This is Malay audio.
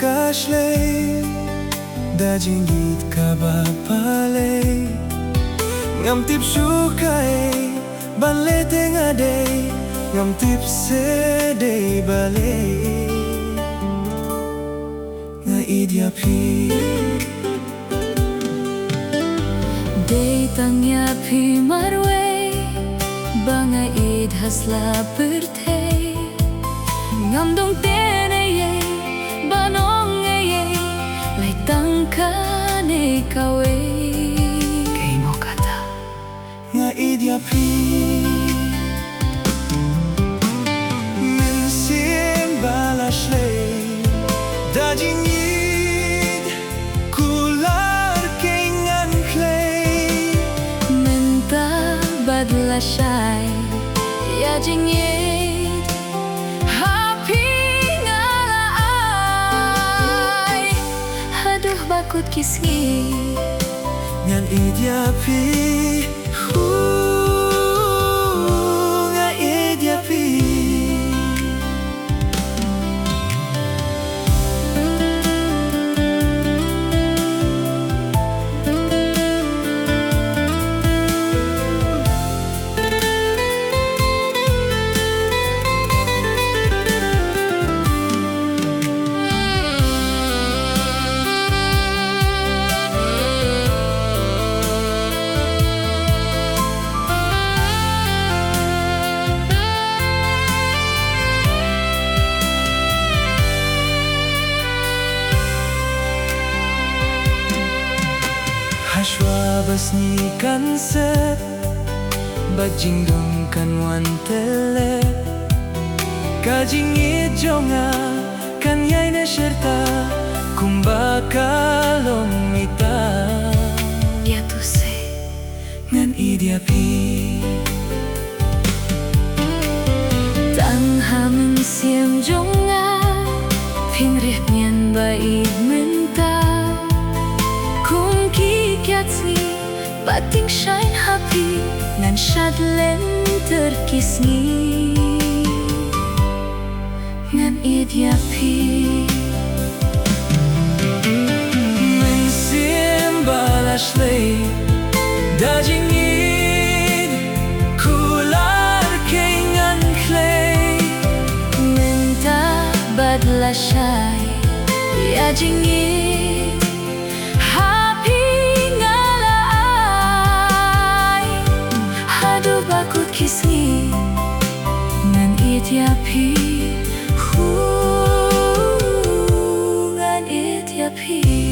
kashlay dajingit ka ba palay ngam tip syukay balete ngaday ngam tip sedey balay nga idyapi day tangyapi marway banga id hasla pertay ngam dong tenay banong ay lay tangkane kawe kay mo kata nga idyapi minsim balashlay dajingid kular kay ngan clay menta badla shay ya jingit happy ngalaay haduh bakut kisgi ngan idyapi nga idyapi Hashwabas ni kanset bajingdong kanwan tele kajingit jonga kanyay na syerta kumbakalong ita ya tu se ngan idyapi tang hamen siem jonga pingrih nyan baik menta kung kikyatsi bating shine happy ngan shadlen terkisngi ngan idyapi minsim balashlay dajingid kular kay ngan clay menta badla shay ya jingit happy ngalaay haduh bakut kisgi ngan idyapi ngan idyapi